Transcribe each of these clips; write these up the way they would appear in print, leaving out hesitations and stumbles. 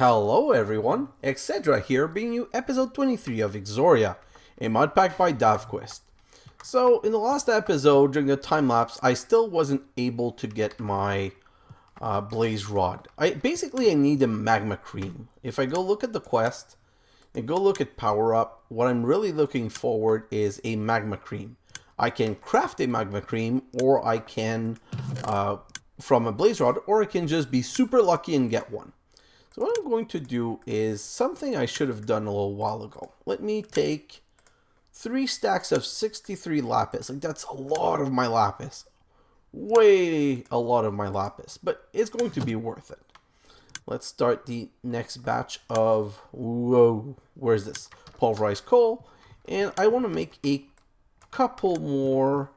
Hello everyone, xHedra here, bringing you episode 23 of Exoria, a mod pack by DavQuest. So, in the last episode, during the time lapse, I still wasn't able to get my blaze rod. I need a Magma Cream. If I go look at the quest, and go look at power up, what I'm really looking forward is a Magma Cream. I can craft a Magma Cream, or I can, from a blaze rod, or I can just be super lucky and get one. So what I'm going to do is something I should have done a little while ago. Let me take 3 stacks of 63 lapis. Like, that's a lot of my lapis. Way a lot of my lapis. But it's going to be worth it. Let's start the next batch of... Whoa. Where's this? Pulverized coal. And I want to make a couple more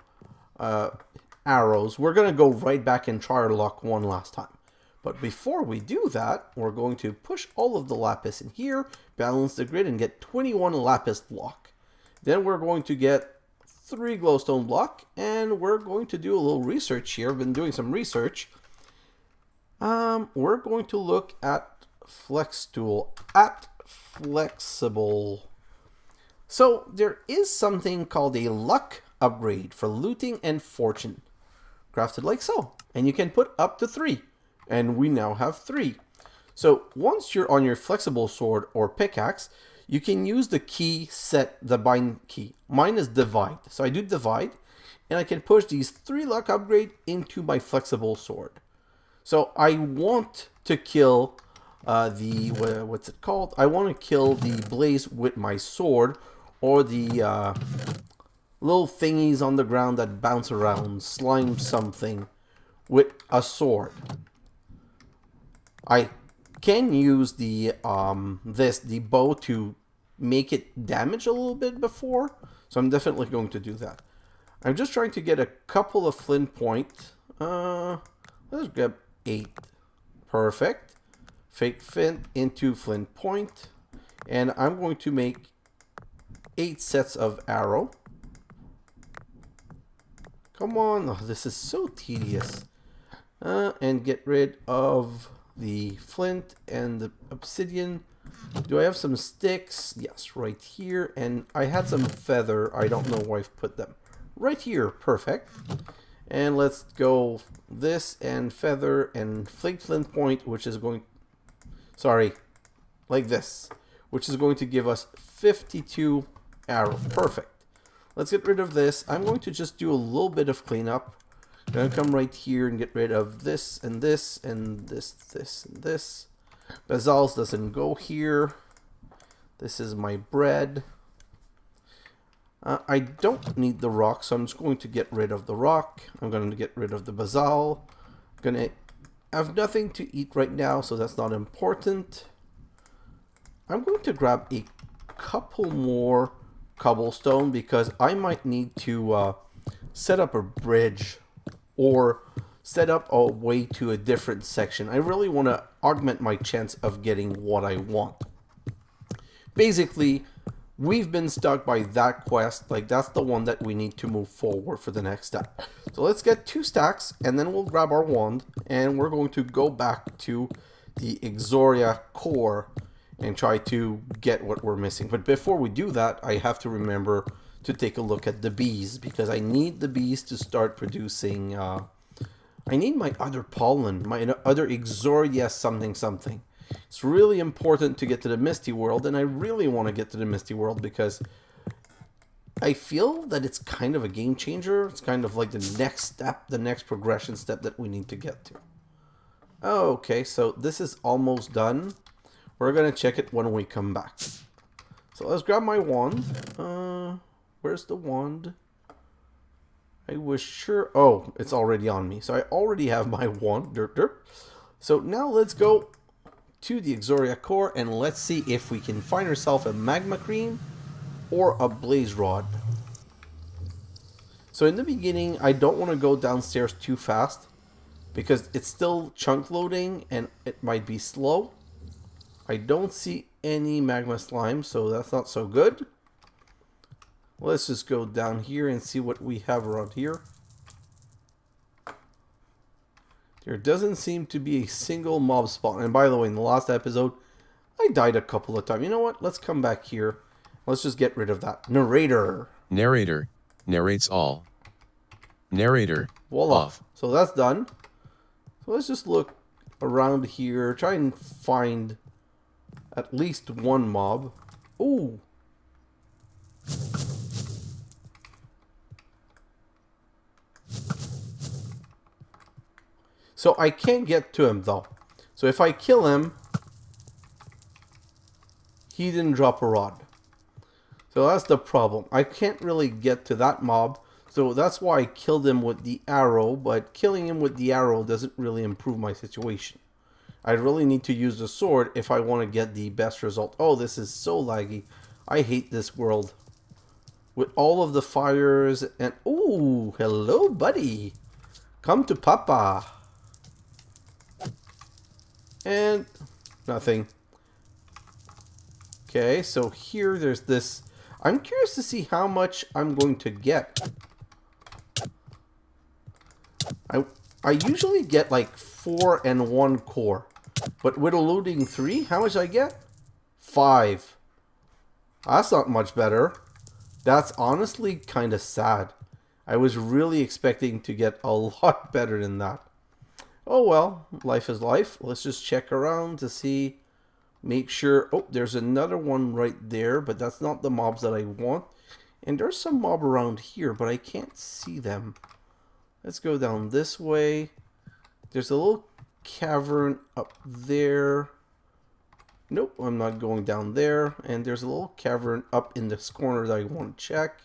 arrows. We're going to go right back and try our luck one last time. But before we do that, we're going to push all of the lapis in here, balance the grid, and get 21 lapis block. Then we're going to get 3 glowstone block, and we're going to do a little research here. I've been doing some research. We're going to look at flex tool, at flexible. So there is something called a luck upgrade for looting and fortune. Crafted like so. And you can put up to 3. And we now have 3. So once you're on your flexible sword or pickaxe, you can use the key set, the bind key. Mine is divide. So I do divide, and I can push these 3 luck upgrade into my flexible sword. So I want to kill what's it called? I want to kill the blaze with my sword, or the little thingies on the ground that bounce around, slime something, with a sword. I can use the bow to make it damage a little bit before, so I'm definitely going to do that. I'm just trying to get a couple of flint point. Let's grab 8. Perfect. Fake flint into flint point, and I'm going to make 8 sets of arrow. Come on, oh, this is so tedious. And get rid of the flint and the obsidian. Do I have some sticks? Yes, right here. And I had some feather. I don't know where I've put them. Right here. Perfect. And let's go this and feather and flint point, which is going... Sorry. Like this. Which is going to give us 52 arrow. Perfect. Let's get rid of this. I'm going to just do a little bit of cleanup. I'm going to come right here and get rid of this and this and this and this. Basalt doesn't go here. This is my bread. I don't need the rock, so I'm just going to get rid of the rock. I'm going to get rid of the basalt. I'm going to have nothing to eat right now, so that's not important. I'm going to grab a couple more cobblestone because I might need to set up a bridge or set up a way to a different section. I really want to augment my chance of getting what I want. Basically, we've been stuck by that quest. Like, that's the one that we need to move forward for the next step. So let's get 2 stacks, and then we'll grab our wand, and we're going to go back to the Exoria core and try to get what we're missing. But before we do that, I have to remember to take a look at the bees, because I need the bees to start producing. I need my other pollen, my other Exoria something. It's really important to get to the Misty World, and I really want to get to the Misty World because I feel that it's kind of a game changer. It's kind of like the next step, the next progression step that we need to get to. Okay, so this is almost done. We're going to check it when we come back. So let's grab my wand. Where's the wand? I was sure... Oh, it's already on me. So I already have my wand. Derp, derp. So now let's go to the Exoria core and let's see if we can find ourselves a Magma Cream or a Blaze Rod. So in the beginning, I don't want to go downstairs too fast because it's still chunk loading and it might be slow. I don't see any magma slime, so that's not so good. Let's just go down here and see what we have around here. There doesn't seem to be a single mob spawn. And by the way, in the last episode, I died a couple of times. You know what? Let's come back here. Let's just get rid of that. Narrator. Narrator. Narrates all. Narrator. Voila. Off. So that's done. So let's just look around here. Try and find at least one mob. Ooh. So I can't get to him though. So if I kill him, he didn't drop a rod. So that's the problem. I can't really get to that mob. So that's why I killed him with the arrow. But killing him with the arrow doesn't really improve my situation. I really need to use the sword if I want to get the best result. Oh, this is so laggy. I hate this world. With all of the fires and... Ooh, hello buddy. Come to Papa. And nothing. Okay, so here there's this. I'm curious to see how much I'm going to get. I usually get like 4 and 1 core. But with eluding 3, how much I get? 5. That's not much better. That's honestly kind of sad. I was really expecting to get a lot better than that. Oh well, life is life. Let's just check around to see, make sure. Oh, there's another one right there, but that's not the mobs that I want. And there's some mob around here, but I can't see them. Let's go down this way. There's a little cavern up there. Nope, I'm not going down there. And there's a little cavern up in this corner that I want to check.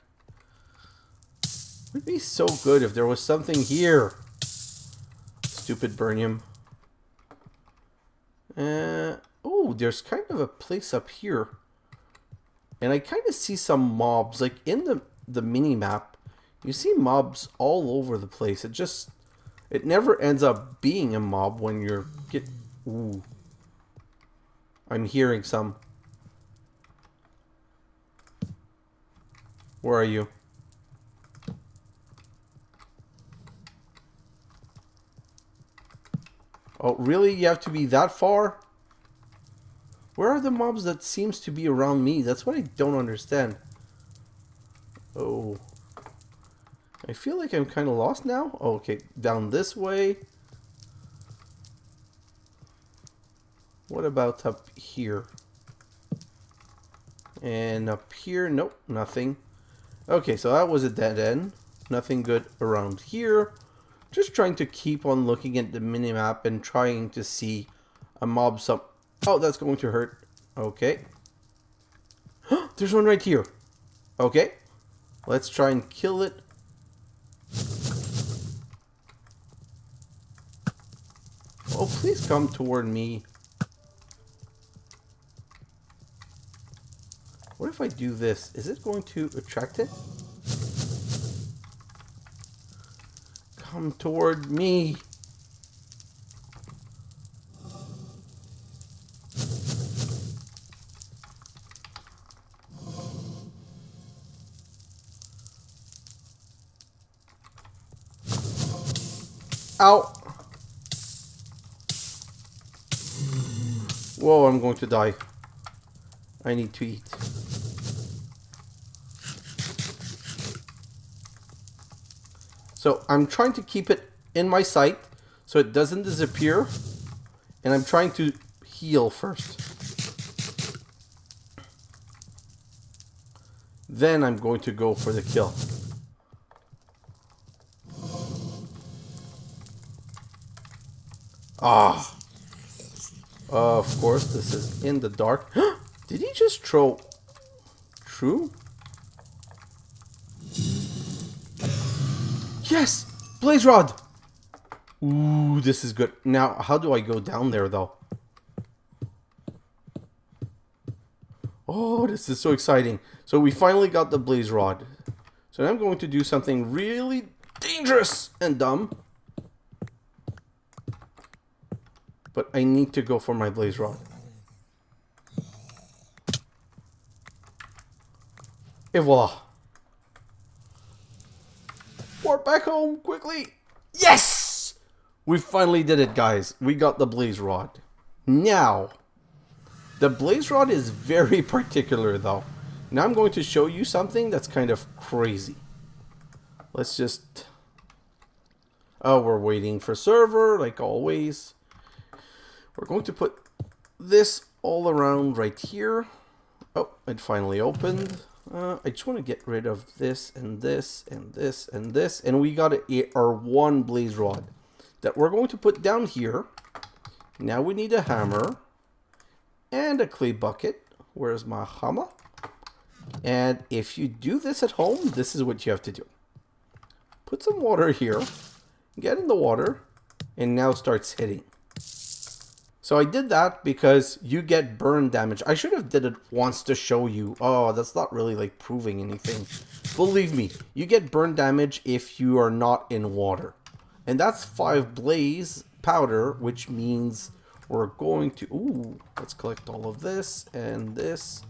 It would be so good if there was something here. Stupid Burnium. Oh, there's kind of a place up here. And I kind of see some mobs. Like in the mini-map, you see mobs all over the place. It never ends up being a mob when you're... Ooh. I'm hearing some. Where are you? Oh, really? You have to be that far? Where are the mobs that seems to be around me? That's what I don't understand. Oh. I feel like I'm kind of lost now. Oh, okay, down this way. What about up here? And up here? Nope, nothing. Okay, so that was a dead end. Nothing good around here. Just trying to keep on looking at the minimap and trying to see a mob Oh, that's going to hurt. Okay. There's one right here. Okay. Let's try and kill it. Oh, please come toward me. What if I do this? Is it going to attract it? Come toward me. Ow. Whoa, I'm going to die. I need to eat. So I'm trying to keep it in my sight so it doesn't disappear. And I'm trying to heal first. Then I'm going to go for the kill. Ah. Of course, this is in the dark. Did he just throw... True? Yes! Blaze Rod! Ooh, this is good. Now, how do I go down there, though? Oh, this is so exciting. So we finally got the Blaze Rod. So now I'm going to do something really dangerous and dumb. But I need to go for my Blaze Rod. Et voila. Warp back home, quickly. Yes! We finally did it, guys. We got the Blaze Rod. Now, The blaze rod is very particular though. Now I'm going to show you something that's kind of crazy. Let's just... Oh, we're waiting for server, like always. We're going to put this all around right here. Oh, it finally opened. I just want to get rid of this and this and this and this. And we got our one blaze rod that we're going to put down here. Now we need a hammer and a clay bucket. Where's my hammer? And if you do this at home, this is what you have to do. Put some water here, get in the water, and now starts hitting. So I did that because you get burn damage. I should have did it once to show you. Oh, that's not really like proving anything. Believe me, you get burn damage if you are not in water. And that's 5 blaze powder, which means we're going to... Ooh, let's collect all of this and this.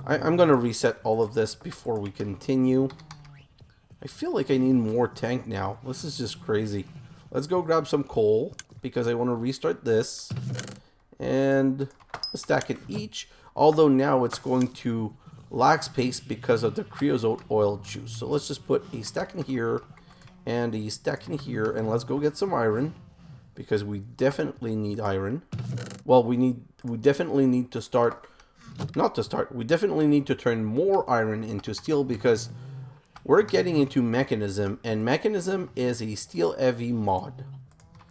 I'm going to reset all of this before we continue. I feel like I need more tank now. This is just crazy. Let's go grab some coal because I want to restart this. And a stack in each. Although now it's going to lack space because of the creosote oil juice. So let's just put a stack in here and a stack in here. And let's go get some iron because we definitely need iron. Well, we definitely need to start... Not to start. We definitely need to turn more iron into steel because we're getting into mechanism, and mechanism is a steel heavy mod.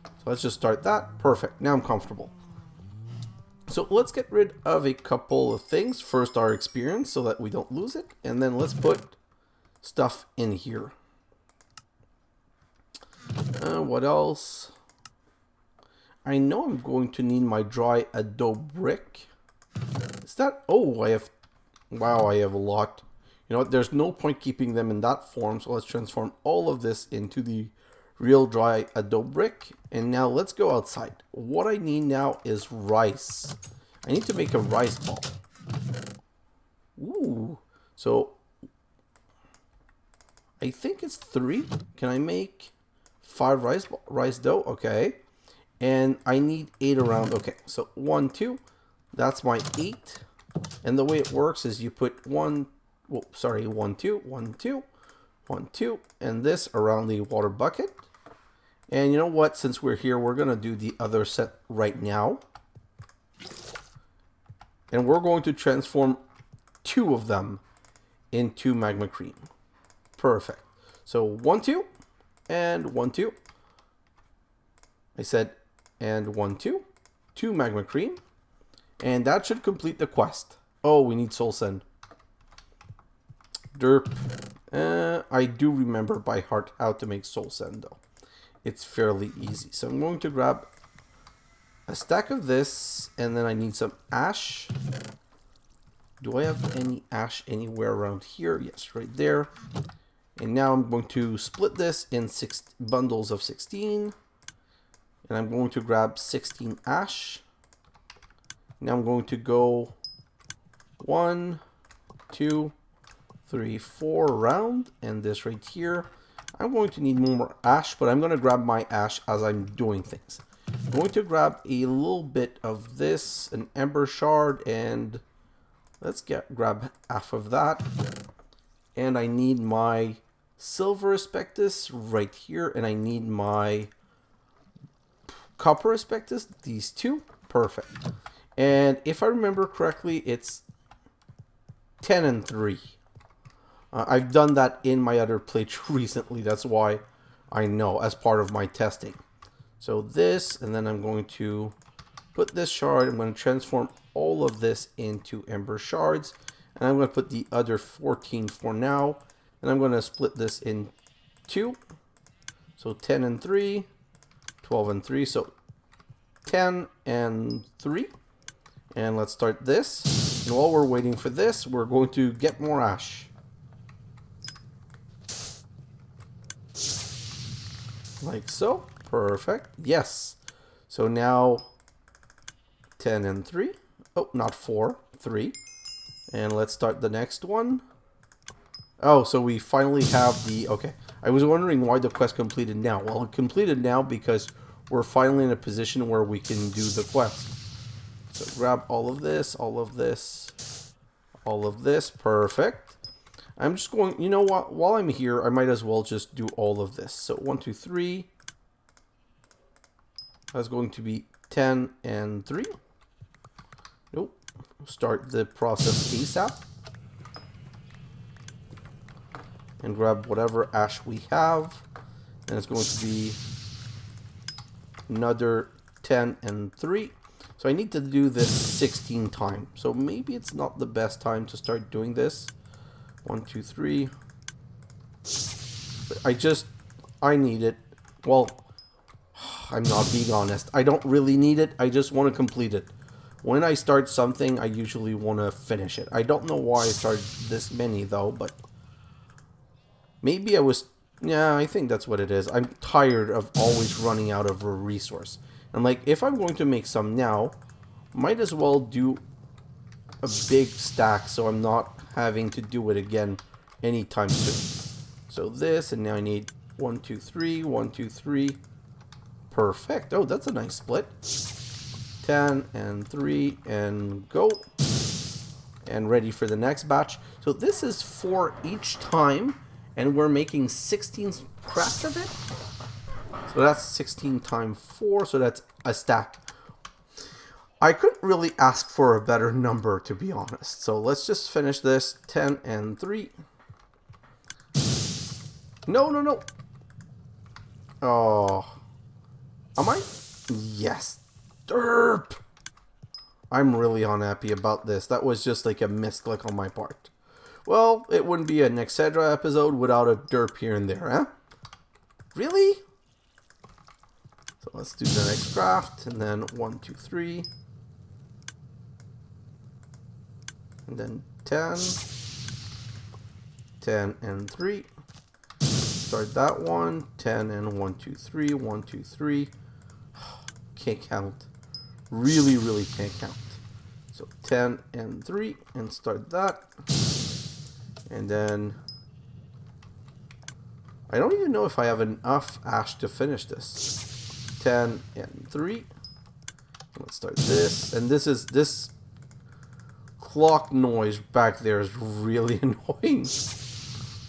So let's just start that. Perfect. Now I'm comfortable. So let's get rid of a couple of things. First, our experience so that we don't lose it, and then let's put stuff in here. What else? I know I'm going to need my dry adobe brick. Is that... Oh, I have... Wow, I have a lot. You know what? There's no point keeping them in that form. So let's transform all of this into the real dry adobe brick. And now let's go outside. What I need now is rice. I need to make a rice ball. Ooh. So I think it's 3. Can I make 5 rice dough? Okay. And I need 8 around. Okay. So 1, 2. That's my 8. And the way it works is you put 1, 2, 1, 2, 1, 2, and this around the water bucket. And you know what? Since we're here, we're going to do the other set right now. And we're going to transform 2 of them into Magma Cream. Perfect. So 1, 2, and 1, 2. I said, and 1, 2. 2 Magma Cream. And that should complete the quest. Oh, we need soul sand. Derp. I do remember by heart how to make soul sand though. It's fairly easy. So I'm going to grab a stack of this, and then I need some ash. Do I have any ash anywhere around here? Yes, right there. And now I'm going to split this in 6 bundles of 16. And I'm going to grab 16 ash. Now I'm going to go 1, 2, 3, 4 around, and this right here. I'm going to need more ash, but I'm going to grab my ash as I'm doing things. I'm going to grab a little bit of this, an ember shard, and let's grab half of that. And I need my silver aspectus right here, and I need my copper aspectus, these 2. Perfect. And if I remember correctly, it's 10 and 3. I've done that in my other playthrough recently. That's why I know as part of my testing. So this, and then I'm going to put this shard. I'm going to transform all of this into ember shards. And I'm going to put the other 14 for now. And I'm going to split this in 2. So 10 and 3, 12 and 3. So 10 and 3. And let's start this. And while we're waiting for this, we're going to get more ash. Like so. Perfect. Yes. So now 10 and 3. Oh, not 4. 3. And let's start the next one. Oh, so we finally have the... Okay. I was wondering why the quest completed now. Well, it completed now because we're finally in a position where we can do the quest. So grab all of this, all of this, all of this. Perfect. I'm just going, you know what? While I'm here, I might as well just do all of this. So 1, 2, 3. That's going to be 10 and 3. Nope. Start the process ASAP. And grab whatever ash we have. And it's going to be another 10 and 3. So I need to do this 16 times. So maybe it's not the best time to start doing this. 1, 2, 3. I need it. Well, I'm not being honest. I don't really need it. I just want to complete it. When I start something, I usually want to finish it. I don't know why I started this many though, but maybe I was... Yeah, I think that's what it is. I'm tired of always running out of a resource. And like, if I'm going to make some now, might as well do a big stack so I'm not having to do it again anytime soon. So this, and now I need 1, 2, 3, 1, 2, 3. Perfect. Oh, that's a nice split. 10 and 3 and go. And ready for the next batch. So this is 4 each time, and we're making 16 craft of it. So that's 16 times 4, so that's a stack. I couldn't really ask for a better number, to be honest. So let's just finish this. 10 and 3. No, no, no. Oh. Am I? Yes. Derp. I'm really unhappy about this. That was just like a misclick on my part. Well, it wouldn't be an xHedra episode without a derp here and there, huh? Really? So let's do the next craft, and then 1, 2, 3. And then 10. 10 and 3. Start that one. 10 and 1, 2, 3. 1, 2, 3. Can't count. Really, really can't count. So 10 and 3, and start that. And then I don't even know if I have enough ash to finish this. 10 and 3. Let's start this. And this clock noise back there is really annoying.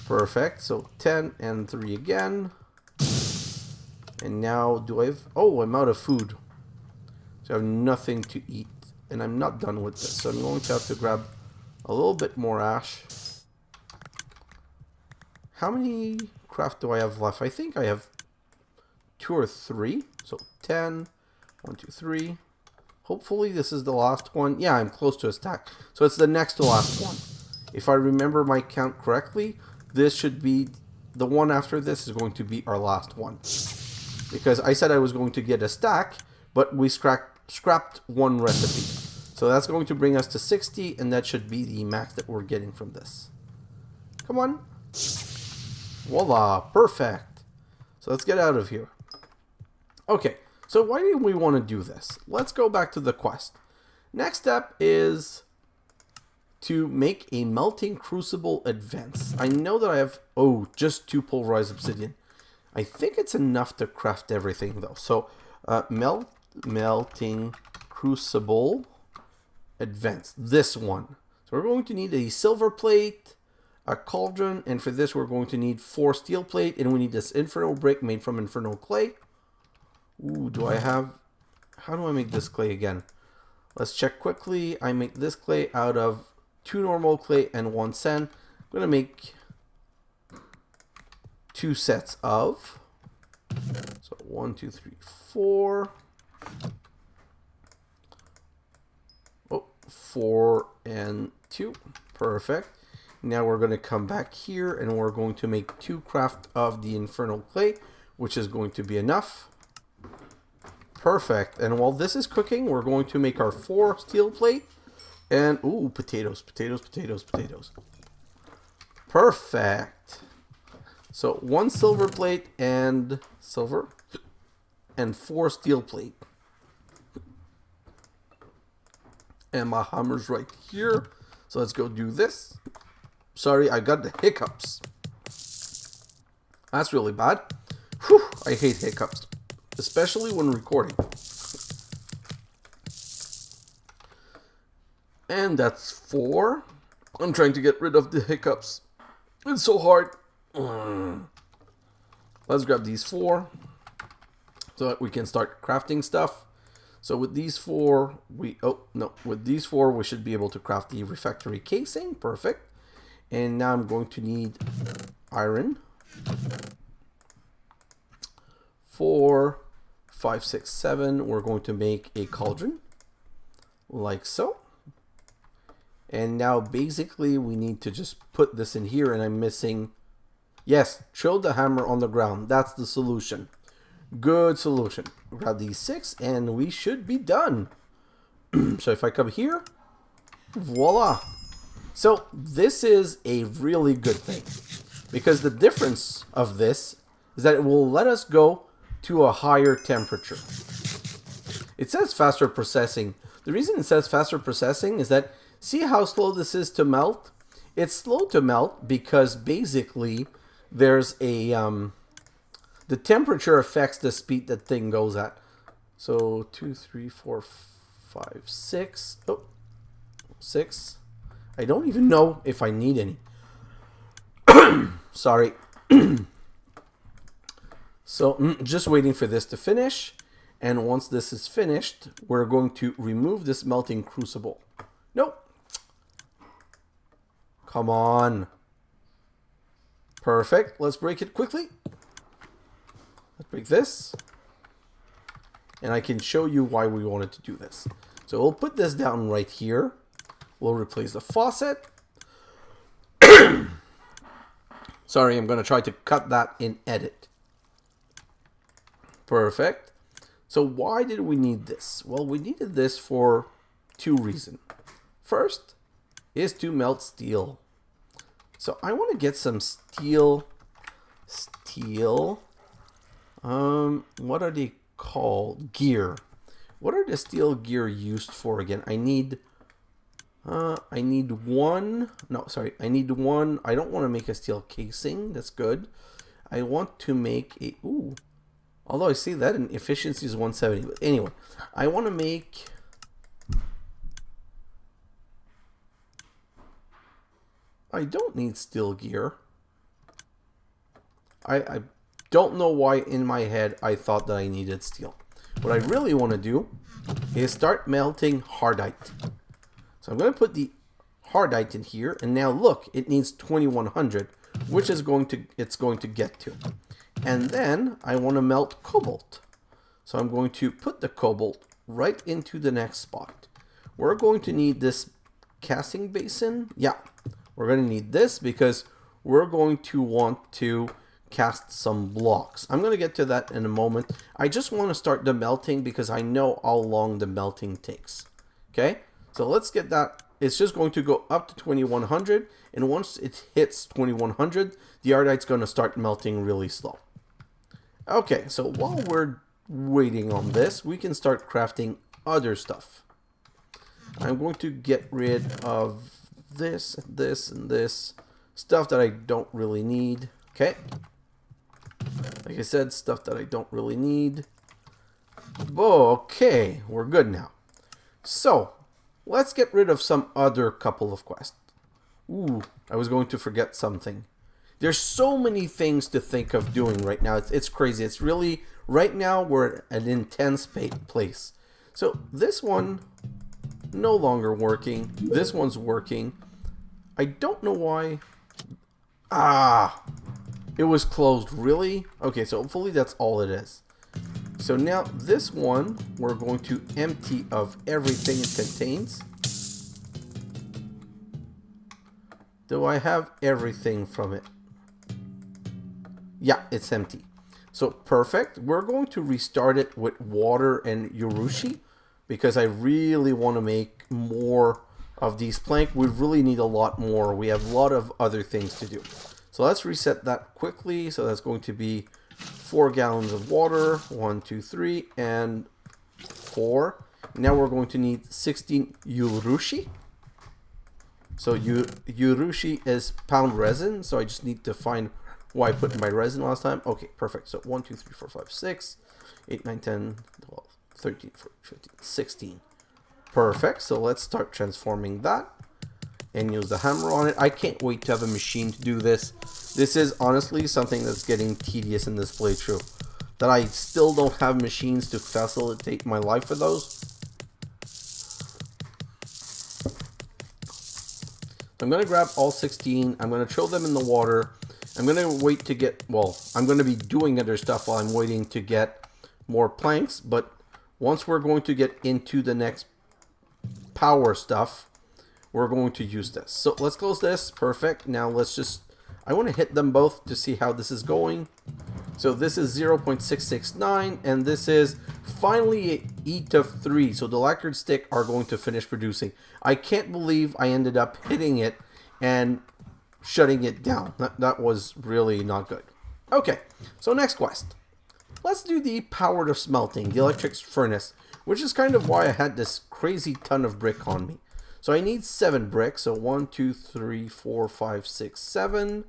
Perfect. So 10 and 3 again. And now do I have... Oh, I'm out of food. So I have nothing to eat. And I'm not done with this. So I'm going to have to grab a little bit more ash. How many craft do I have left? I think I have 2 or 3. So 10. 1, 2, 3. Hopefully this is the last one. Yeah, I'm close to a stack. So it's the next to last one. If I remember my count correctly, this should be... The one after this is going to be our last one. Because I said I was going to get a stack, but we scrapped one recipe. So that's going to bring us to 60, and that should be the max that we're getting from this. Come on. Voila, perfect. So let's get out of here. Okay, so why do we want to do this? Let's go back to the quest. Next step is to make a melting crucible advance. I know that I have, just 2 pulverized obsidian. I think it's enough to craft everything though. So melting crucible advance, this one. So we're going to need a silver plate, a cauldron, and for this we're going to need 4 steel plate, and we need this inferno brick made from Inferno Clay. Ooh, do I have... How do I make this clay again? Let's check quickly. I make this clay out of 2 normal clay and 1 sand. I'm going to make 2 sets of... So 1, 2, 3, 4. Oh, 4 and 2. Perfect. Now we're going to come back here and we're going to make 2 craft of the Inferno Clay, which is going to be enough. Perfect. And while this is cooking, we're going to make our 4 steel plate. And, ooh, potatoes, potatoes, potatoes, potatoes. Perfect. So 1 silver plate and silver. And 4 steel plate. And my hammer's right here. So let's go do this. Sorry, I got the hiccups. That's really bad. Whew, I hate hiccups. Especially when recording. And that's 4. I'm trying to get rid of the hiccups. It's so hard. Let's grab these 4 so that we can start crafting stuff. So with these 4, with these 4 we should be able to craft the refractory casing. Perfect. And now I'm going to need iron. 4, 5, 6, 7. We're going to make a cauldron like so. And now basically we need to just put this in here, and I'm missing, yes, chill the hammer on the ground. That's the solution. Good solution. Grab these 6 and we should be done. So if I come here, voila. So this is a really good thing, because the difference of this is that it will let us go to a higher temperature. It says faster processing. The reason it says faster processing is that, see how slow this is to melt? It's slow to melt because basically there's a the temperature affects the speed that thing goes at. So 2, 3, 4, 5, 6. Oh, 6. I don't even know if I need any. Sorry. So just waiting for this to finish. And once this is finished, we're going to remove this melting crucible. Nope. Come on. Perfect. Let's break it quickly. Let's break this. And I can show you why we wanted to do this. So we'll put this down right here. We'll replace the faucet. Sorry, I'm going to try to cut that in edit. Perfect. So why did we need this? Well, we needed this for 2 reasons. First is to melt steel. So I want to get some steel. What are they called? Gear. What are the steel gear used for again? I need one. No, sorry. I need one. I don't want to make a steel casing. That's good. I want to make a... Ooh. Although I see that in efficiency is 170. But anyway, I want to make... I don't need steel gear. I don't know why in my head I thought that I needed steel. What I really want to do is start melting hardite. So I'm going to put the hardite in here, and now look, it needs 2100, which is it's going to get to. And then I want to melt cobalt. So I'm going to put the cobalt right into the next spot. We're going to need this casting basin. Yeah, we're going to need this because we're going to want to cast some blocks. I'm going to get to that in a moment. I just want to start the melting because I know how long the melting takes. Okay, so let's get that. It's just going to go up to 2100, and once it hits 2100, the hardite's going to start melting really slow. Okay, so while we're waiting on this, we can start crafting other stuff. I'm going to get rid of this, and this, and this. Stuff that I don't really need. Okay. Like I said, stuff that I don't really need. Okay, we're good now. So, let's get rid of some other couple of quests. Ooh, I was going to forget something. There's so many things to think of doing right now. It's crazy. It's really, right now, we're at an intense place. So, this one, no longer working. This one's working. I don't know why. It was closed. Really? Okay, so hopefully that's all it is. So now this one, we're going to empty of everything it contains. Do I have everything from it? Yeah, it's empty. So perfect. We're going to restart it with water and urushi because I really want to make more of these plank. We really need a lot more. We have a lot of other things to do. So let's reset that quickly. So that's going to be 4 gallons of water. 1, 2, 3, and 4. Now we're going to need 16 urushi. So urushi is pound resin. So I just need to find why I put my resin last time. Okay, perfect. So 1, 2, 3, 4, 5, 6, 8, 9, 10, 12, 13, 14, 15, 16. Perfect. So let's start transforming that and use the hammer on it. I can't wait to have a machine to do this. This is honestly something that's getting tedious in this playthrough. That I still don't have machines to facilitate my life with those. I'm going to grab all 16. I'm going to throw them in the water. I'm going to wait to get, well, I'm going to be doing other stuff while I'm waiting to get more planks. But once we're going to get into the next power stuff, we're going to use this. So let's close this. Perfect. Now let's just, I want to hit them both to see how this is going. So this is 0.669 and this is finally E23. So the lacquered stick are going to finish producing. I can't believe I ended up hitting it and shutting it down. That was really not good. Okay, so next quest. Let's do the power of smelting, the electric furnace, which is kind of why I had this crazy ton of brick on me. So I need 7 bricks. So 1, 2, 3, 4, 5, 6, 7.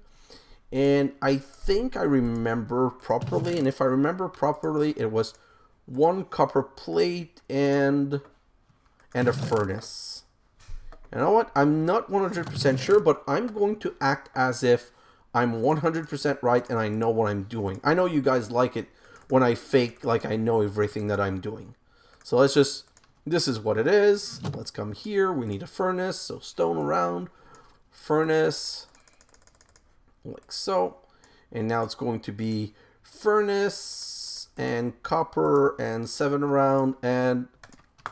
And I think I remember properly. And if I remember properly, it was 1 copper plate and a furnace. You know what? I'm not 100% sure, but I'm going to act as if I'm 100% right and I know what I'm doing. I know you guys like it when I fake like I know everything that I'm doing. So let's just, this is what it is. Let's come here. We need a furnace. So stone around, furnace, like so. And now it's going to be furnace and copper and 7 around and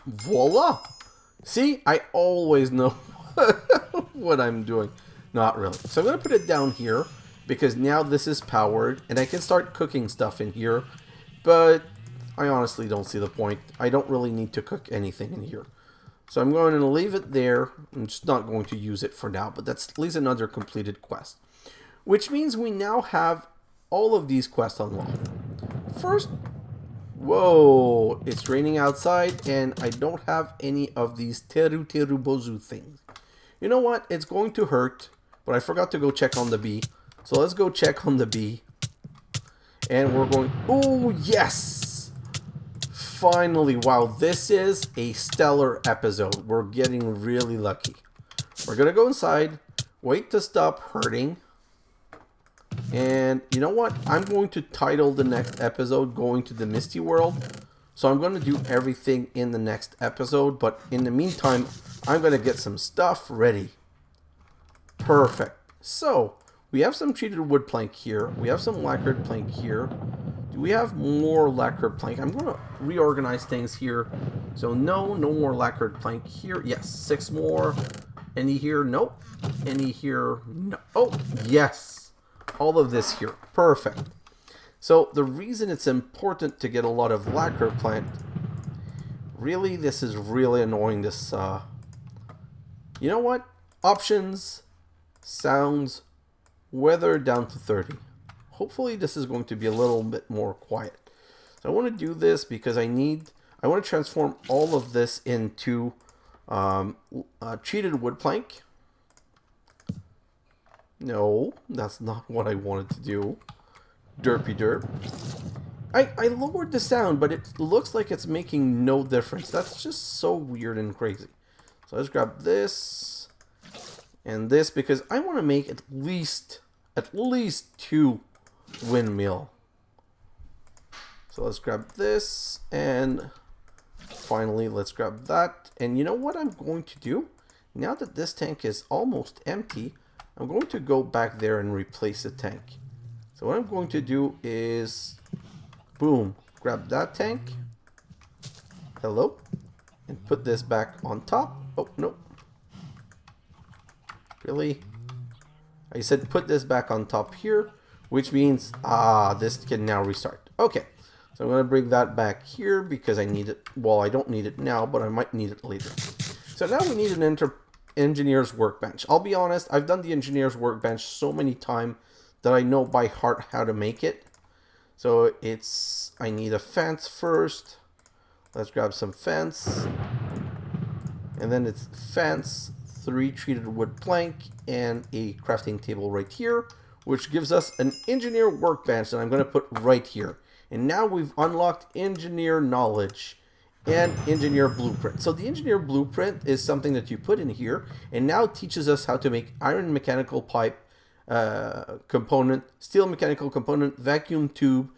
voila. See, I always know what I'm doing. Not really. So I'm going to put it down here because now this is powered and I can start cooking stuff in here. But I honestly don't see the point. I don't really need to cook anything in here. So I'm going to leave it there. I'm just not going to use it for now, but that's at least another completed quest. Which means we now have all of these quests unlocked. First, whoa, it's raining outside and I don't have any of these teru teru bozu things. You know what? It's going to hurt, but I forgot to go check on the bee. So let's go check on the bee. And we're going, oh yes! Finally, wow, this is a stellar episode. We're getting really lucky. We're going to go inside, wait to stop hurting. And you know what? I'm going to title the next episode Going to the Misty World. So I'm going to do everything in the next episode. But in the meantime, I'm going to get some stuff ready. Perfect. So we have some treated wood plank here. We have some lacquered plank here. Do we have more lacquered plank? I'm going to reorganize things here. So no more lacquered plank here. Yes, 6 more. Any here? Nope. Any here? No. Oh, yes. All of this here. Perfect. So the reason it's important to get a lot of lacquer plant, really, this is really annoying. This, you know what? Options, sounds, weather down to 30. Hopefully this is going to be a little bit more quiet. So I want to do this because I want to transform all of this into treated wood plank. No, that's not what I wanted to do. Derpy derp. I lowered the sound, but it looks like it's making no difference. That's just so weird and crazy. So let's grab this and this because I want to make at least 2 windmill. So let's grab this and finally let's grab that. And you know what I'm going to do? Now that this tank is almost empty, I'm going to go back there and replace the tank. So what I'm going to do is, boom, grab that tank. Hello. And put this back on top. Oh, no. Really? I said put this back on top here, which means, this can now restart. Okay. So I'm going to bring that back here because I need it. Well, I don't need it now, but I might need it later. So now we need an engineer's workbench. I'll be honest, I've done the engineer's workbench so many times that I know by heart how to make it. So I need a fence first. Let's grab some fence. And then it's fence, 3 treated wood plank, and a crafting table right here, which gives us an engineer workbench that I'm going to put right here. And now we've unlocked engineer knowledge. and engineer blueprint. So the engineer blueprint is something that you put in here and now teaches us how to make iron mechanical pipe component, steel mechanical component, vacuum tube,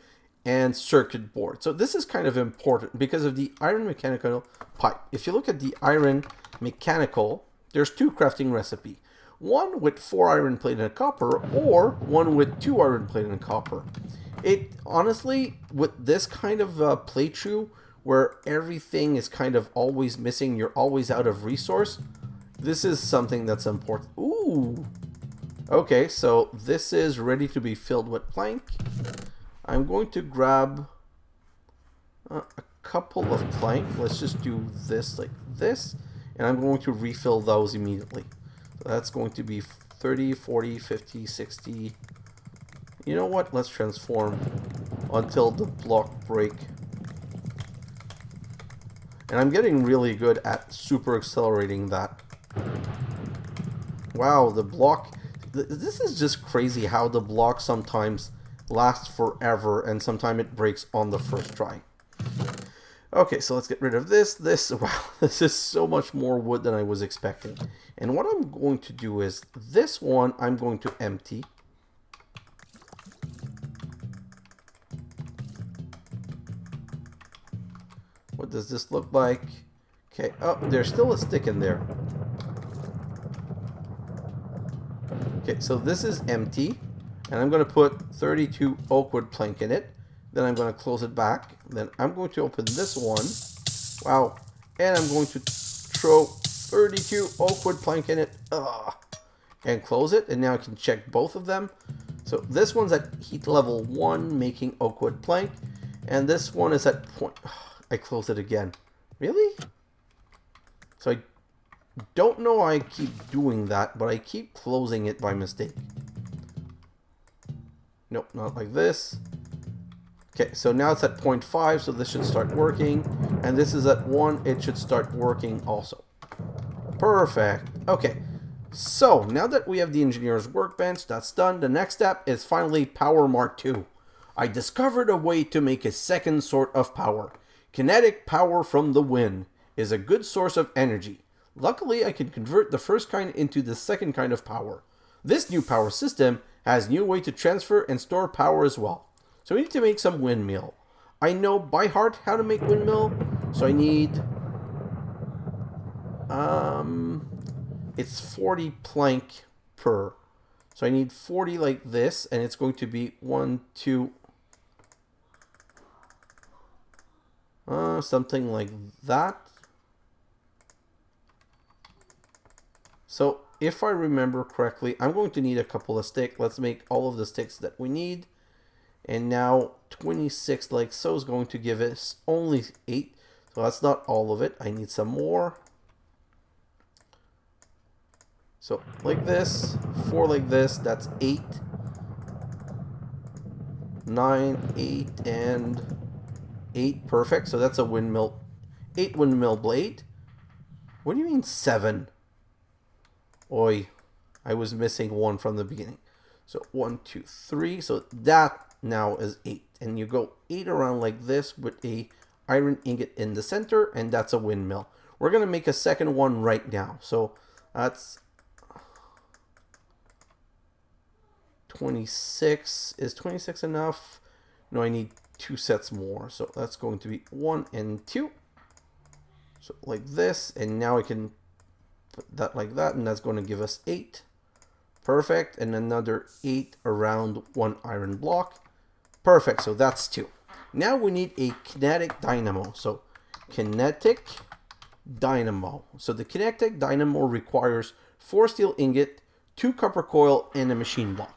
and circuit board. So this is kind of important because of the iron mechanical pipe. If you look at the iron mechanical, there's two crafting recipe. One with 4 iron plate and copper, or one with 2 iron plate and copper. It honestly, with this kind of playthrough, where everything is kind of always missing, you're always out of resource, this is something that's important. Ooh! Okay, so this is ready to be filled with plank. I'm going to grab a couple of plank. Let's just do this like this. And I'm going to refill those immediately. So that's going to be 30, 40, 50, 60. You know what? Let's transform until the block break. And I'm getting really good at super accelerating that. Wow, the block... This is just crazy how the block sometimes lasts forever and sometimes it breaks on the first try. Okay, so let's get rid of this. Wow, this is so much more wood than I was expecting. And what I'm going to do is this one I'm going to empty. What does this look like? Okay, oh, there's still a stick in there. Okay, so this is empty, and I'm going to put 32 oak wood plank in it. Then I'm going to close it back. Then I'm going to open this one. Wow. And I'm going to throw 32 oak wood plank in it. And close it, and now I can check both of them. So this one's at heat level 1, making oak wood plank, and this one is at point... I closed it again. Really? So I don't know why I keep doing that, but I keep closing it by mistake. Nope, not like this. Okay, so now it's at 0.5, so this should start working. And this is at 1, it should start working also. Perfect. Okay, so now that we have the engineer's workbench, that's done. The next step is finally Power Mark II. I discovered a way to make a second sort of power. Kinetic power from the wind is a good source of energy. Luckily, I can convert the first kind into the second kind of power. This new power system has new way to transfer and store power as well. So we need to make some windmill. I know by heart how to make windmill, so I need... it's 40 plank per. So I need 40 like this, and it's going to be 1, 2... something like that. So if I remember correctly, I'm going to need a couple of sticks. Let's make all of the sticks that we need. And now 26 like so is going to give us only 8. So that's not all of it. I need some more. So like this, 4 like this, that's 8. 9, 8, and 8, perfect. So that's a windmill, 8 windmill blade. What do you mean 7? Oi, I was missing 1 from the beginning. So 1, 2, 3. So that now is 8. And you go 8 around like this with a iron ingot in the center, and that's a windmill. We're gonna make a second one right now. So that's 26. Is 26 enough? No, I need 2 sets more. So that's going to be 1 and 2. So like this, and now I can put that like that, and that's going to give us 8. Perfect. And another 8 around 1 iron block. Perfect. So that's 2. Now we need a kinetic dynamo. So kinetic dynamo. So the kinetic dynamo requires 4 steel ingot, 2 copper coil, and a machine block.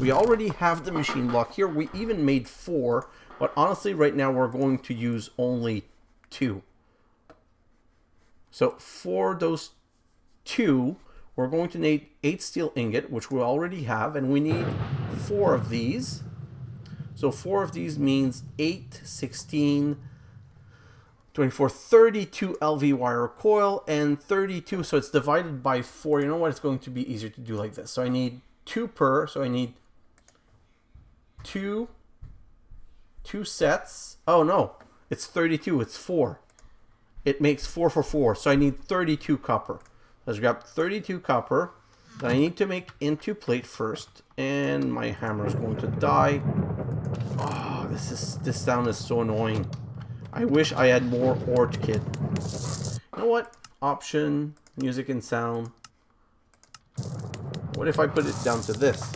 We already have the machine block here. We even made 4, but honestly right now we're going to use only 2. So for those 2, we're going to need 8 steel ingot, which we already have, and we need 4 of these. So 4 of these means 8, 16, 24, 32 LV wire coil, and 32, so it's divided by 4. You know what? It's going to be easier to do like this. So I need 2 per, so I need 2 sets. Oh no, it's 32, it's 4. it makes 4 for 4. So I need 32 copper. Let's grab 32 copper that I need to make into plate first. And my hammer is going to die. Oh, this sound is so annoying. I wish I had more Ort kit. You know what? Option, music and sound. What if I put it down to this?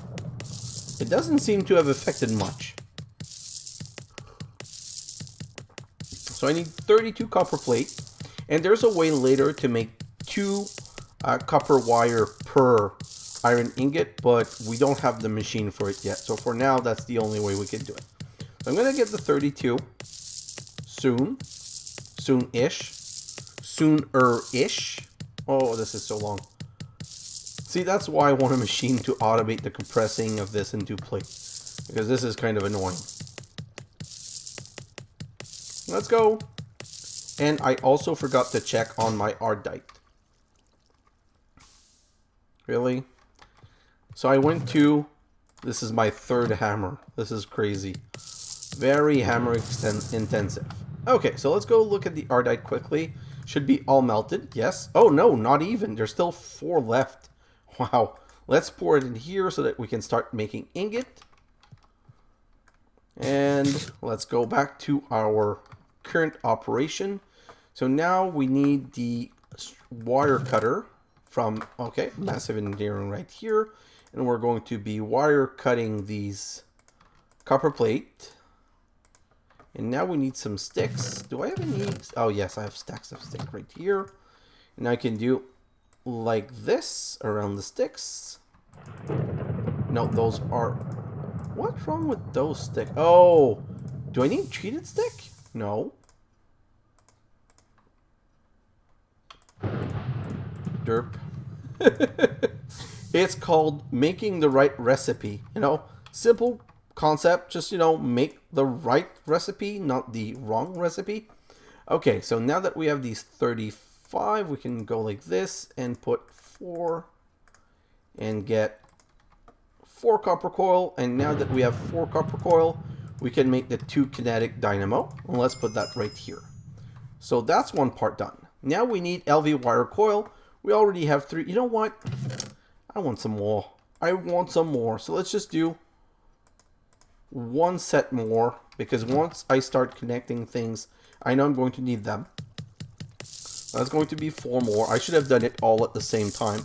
It doesn't seem to have affected much. So I need 32 copper plate. And there's a way later to make 2 copper wire per iron ingot, but we don't have the machine for it yet. So for now, that's the only way we can do it. So I'm going to get the 32 soon. Soon-ish. Sooner-ish. Oh, this is so long. See, that's why I want a machine to automate the compressing of this into plate. Because this is kind of annoying. Let's go. And I also forgot to check on my ardite. Really? So I went to... This is my 3rd hammer. This is crazy. Very hammer intensive. Okay, so let's go look at the ardite quickly. Should be all melted. Yes. Oh, no, not even. There's still 4 left. Wow. Let's pour it in here so that we can start making ingot. And let's go back to our current operation. So now we need the wire cutter from, okay, massive engineering right here. And we're going to be wire cutting these copper plate. And now we need some sticks. Do I have any? Oh, yes, I have stacks of stick right here. And I can do like this around the sticks. No, those are... What's wrong with those sticks? Oh, do I need treated stick? No. Derp. It's called making the right recipe. You know, simple concept. Just, you know, make the right recipe, not the wrong recipe. Okay, so now that we have these 35, we can go like this and put 4 and get 4 copper coil. And now that we have 4 copper coil, we can make the 2 kinetic dynamo. And let's put that right here. So that's one part done. Now we need LV wire coil. We already have 3. You know what? I want some more. I want some more. So let's just do 1 set more, because once I start connecting things, I know I'm going to need them. That's going to be 4 more. I should have done it all at the same time.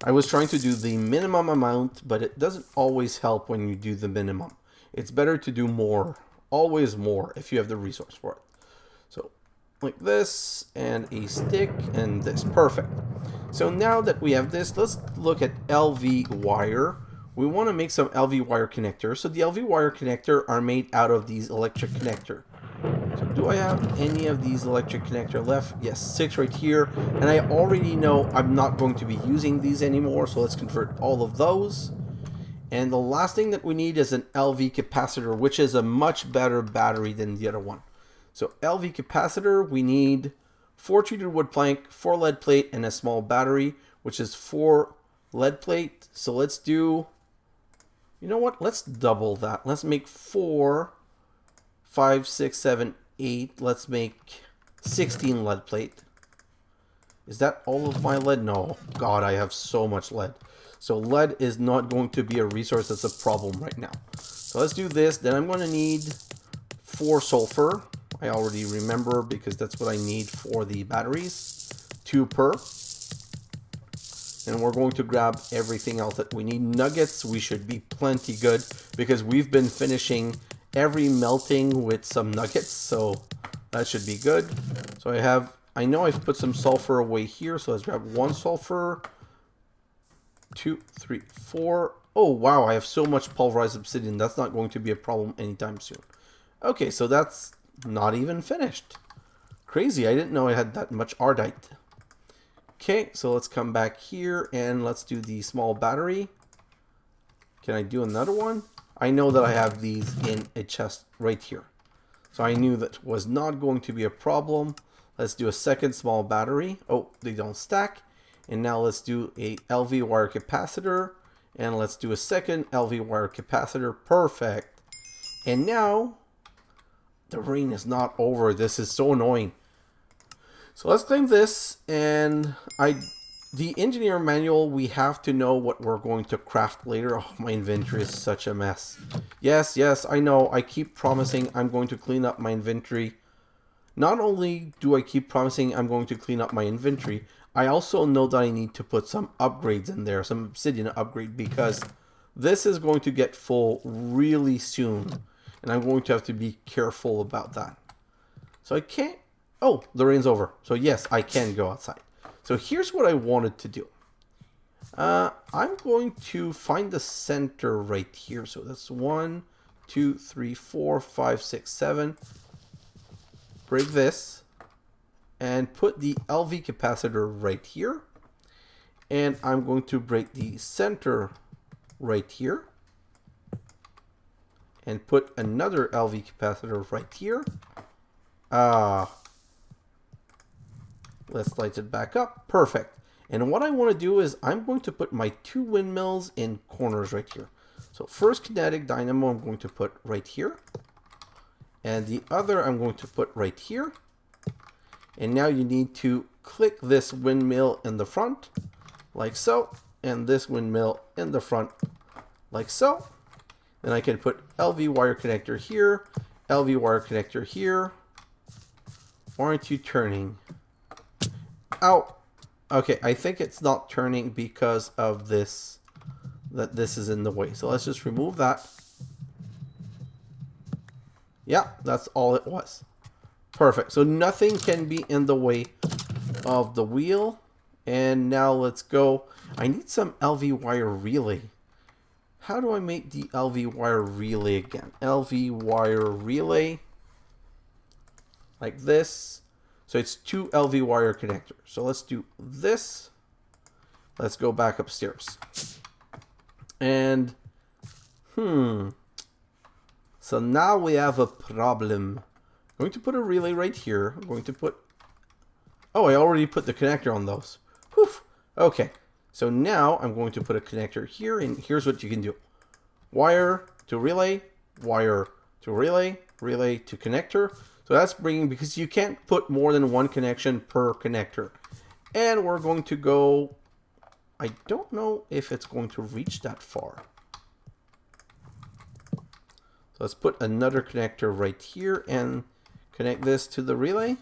I was trying to do the minimum amount, but it doesn't always help when you do the minimum. It's better to do more, always more, if you have the resource for it. So like this, and a stick, and this. Perfect. So now that we have this, let's look at LV wire. We want to make some LV wire connectors. So the LV wire connector are made out of these electric connector. So do I have any of these electric connector left? Yes, 6 right here. And I already know I'm not going to be using these anymore. So let's convert all of those. And the last thing that we need is an LV capacitor, which is a much better battery than the other one. So LV capacitor, we need 4 treated wood plank, 4 lead plate, and a small battery, which is 4 lead plate. So let's do, you know what? Let's double that. Let's make 4, 5, 6, 7, 8. Let's make 16 lead plate. Is that all of my lead? No. God, I have so much lead. So lead is not going to be a resource that's a problem right now. So let's do this. Then I'm going to need 4 sulfur. I already remember because that's what I need for the batteries. 2 per. And we're going to grab everything else that we need. Nuggets, we should be plenty good because we've been finishing every melting with some nuggets. So that should be good. So I know I've put some sulfur away here. So let's grab 1 sulfur. 2, 3, 4. Oh, wow. I have so much pulverized obsidian. That's not going to be a problem anytime soon. Okay, so that's not even finished. Crazy. I didn't know I had that much ardite. Okay, so let's come back here and let's do the small battery. Can I do another one? I know that I have these in a chest right here. So I knew that was not going to be a problem. Let's do a second small battery. Oh, they don't stack. And now let's do a LV wire capacitor. And let's do a second LV wire capacitor. Perfect. And now, the rain is not over. This is so annoying. So let's claim this, and the engineer manual, we have to know what we're going to craft later. Oh, my inventory is such a mess. Yes, I know. I keep promising I'm going to clean up my inventory. Not only do I keep promising I'm going to clean up my inventory, I also know that I need to put some upgrades in there, some obsidian upgrade, because this is going to get full really soon, and I'm going to have to be careful about that. So I can't... Oh, the rain's over. So yes, I can go outside. So here's what I wanted to do. I'm going to find the center right here. So that's 1, 2, 3, 4, 5, 6, 7. Break this and put the LV capacitor right here. And I'm going to break the center right here. And put another LV capacitor right here. Let's light it back up. Perfect. And what I want to do is I'm going to put my 2 windmills in corners right here. So first kinetic dynamo I'm going to put right here. And the other I'm going to put right here. And now you need to click this windmill in the front, like so. And this windmill in the front, like so. Then I can put LV wire connector here, LV wire connector here. Why aren't you turning? Ow. Okay, I think it's not turning because of this, that this is in the way. So let's just remove that. Yeah, that's all it was. Perfect. So nothing can be in the way of the wheel. And now let's go. I need some LV wire relay. How do I make the LV wire relay again? LV wire relay. Like this. So it's 2 LV wire connectors. So let's do this. Let's go back upstairs. And, so now we have a problem. I'm going to put a relay right here. I'm going to put, oh, I already put the connector on those. Whew. Okay. So now I'm going to put a connector here, and here's what you can do. Wire to relay, wire to relay, relay to connector. So that's bringing, because you can't put more than 1 connection per connector. And we're going to go, I don't know if it's going to reach that far. So let's put another connector right here and connect this to the relay.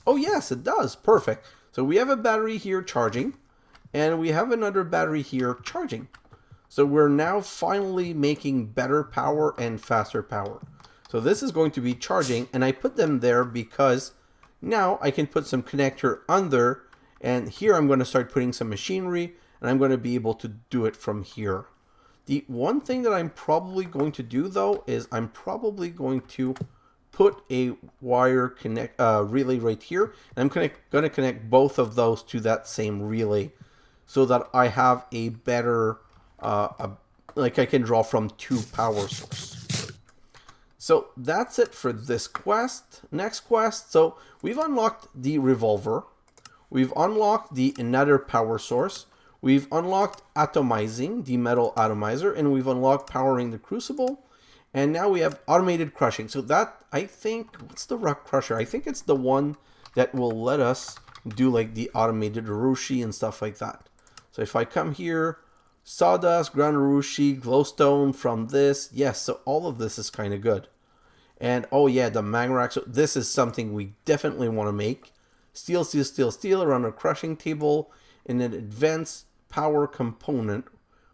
Oh yes, it does. Perfect. So we have a battery here charging, and we have another battery here charging. So we're now finally making better power and faster power. So this is going to be charging, and I put them there because now I can put some connector under, and here I'm going to start putting some machinery, and I'm going to be able to do it from here. The one thing that I'm probably going to do though is I'm probably going to put a wire relay right here, and I'm going to connect both of those to that same relay so that I have a better, like I can draw from 2 power sources. So that's it for this quest. Next quest, so we've unlocked the revolver. We've unlocked the another power source. We've unlocked atomizing, the metal atomizer, and we've unlocked powering the crucible. And now we have automated crushing. So that, I think, what's the rock crusher? I think it's the one that will let us do like the automated urushi and stuff like that. So if I come here, sawdust, ground urushi, glowstone from this. Yes, so all of this is kind of good. And oh yeah, the magma rack. So this is something we definitely want to make. Steel, steel, steel, steel around a crushing table in an advanced power component,